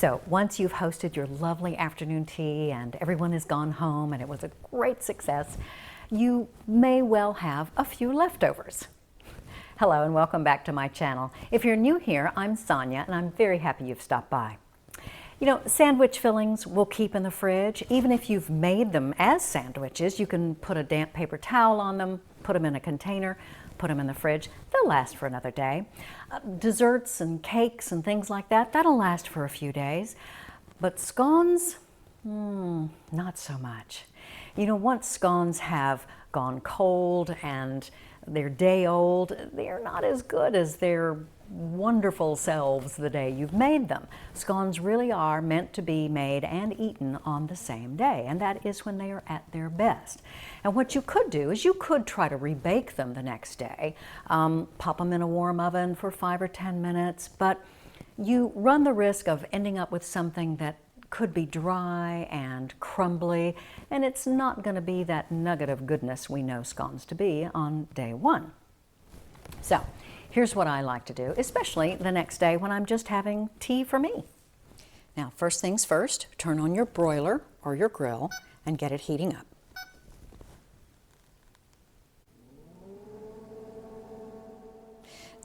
So once you've hosted your lovely afternoon tea and everyone has gone home and it was a great success, you may well have a few leftovers. Hello and welcome back to my channel. If you're new here, I'm Sonia and I'm very happy you've stopped by. You know, sandwich fillings will keep in the fridge. Even if you've made them as sandwiches, you can put a damp paper towel on them, put them in a container, put them in the fridge. They'll last for another day. Desserts and cakes and things like that, that'll last for a few days. But scones, not so much. You know, once scones have gone cold and they're day old, they're not as good as their wonderful selves the day you've made them. Scones really are meant to be made and eaten on the same day, and that is when they are at their best. And what you could do is you could try to rebake them the next day, pop them in a warm oven for 5 or 10 minutes, but you run the risk of ending up with something that could be dry and crumbly, and it's not going to be that nugget of goodness we know scones to be on day one. So here's what I like to do, especially the next day when I'm just having tea for me. Now, first things first, turn on your broiler or your grill and get it heating up.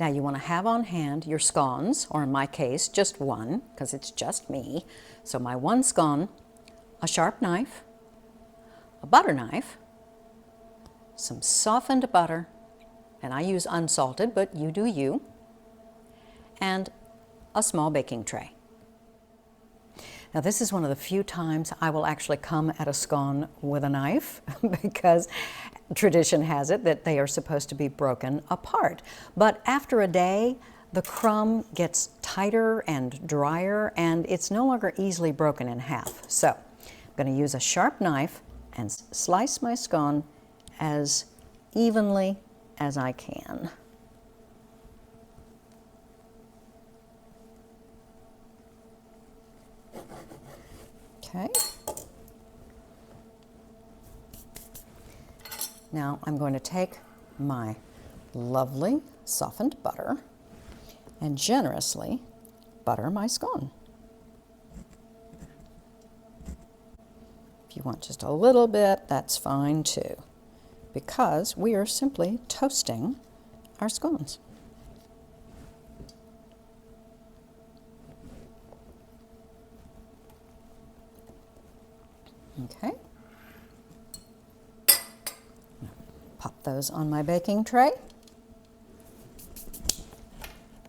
Now you want to have on hand your scones, or in my case, just one, because it's just me. So my one scone, a sharp knife, a butter knife, some softened butter, and I use unsalted, but you do you, and a small baking tray. Now this is one of the few times I will actually come at a scone with a knife because tradition has it that they are supposed to be broken apart. But after a day, the crumb gets tighter and drier and it's no longer easily broken in half. So I'm going to use a sharp knife and slice my scone as evenly as I can. Okay. Now I'm going to take my lovely softened butter and generously butter my scone. If you want just a little bit, that's fine too, because we are simply toasting our scones. Okay. Pop those on my baking tray.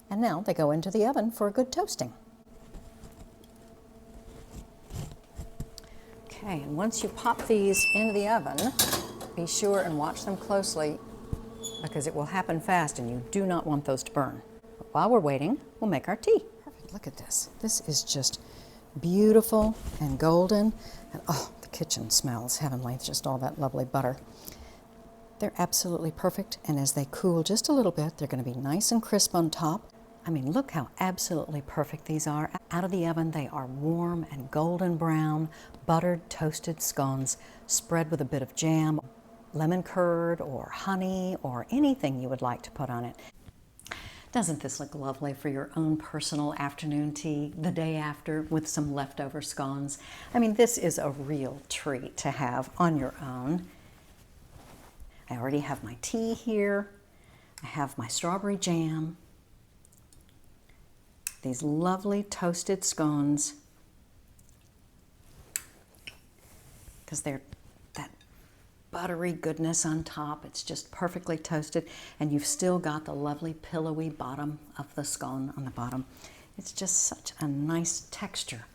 And now they go into the oven for a good toasting. Okay, and once you pop these into the oven, be sure and watch them closely because it will happen fast and you do not want those to burn. But while we're waiting, we'll make our tea. Perfect, look at this. This is just beautiful and golden. And oh, the kitchen smells heavenly, just all that lovely butter. They're absolutely perfect, and as they cool just a little bit, they're going to be nice and crisp on top. I mean, look how absolutely perfect these are. Out of the oven, they are warm and golden brown, buttered, toasted scones, spread with a bit of jam, lemon curd, or honey, or anything you would like to put on it. Doesn't this look lovely for your own personal afternoon tea the day after with some leftover scones? I mean, this is a real treat to have on your own. I already have my tea here. I have my strawberry jam. These lovely toasted scones, because they're that buttery goodness on top. It's just perfectly toasted, and you've still got the lovely pillowy bottom of the scone on the bottom. It's just such a nice texture.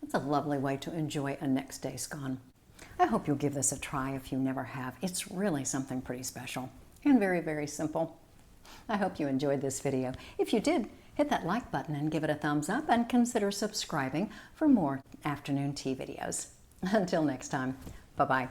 That's a lovely way to enjoy a next day scone. I hope you'll give this a try if you never have. It's really something pretty special and very, very simple. I hope you enjoyed this video. If you did, hit that like button and give it a thumbs up and consider subscribing for more afternoon tea videos. Until next time, bye-bye.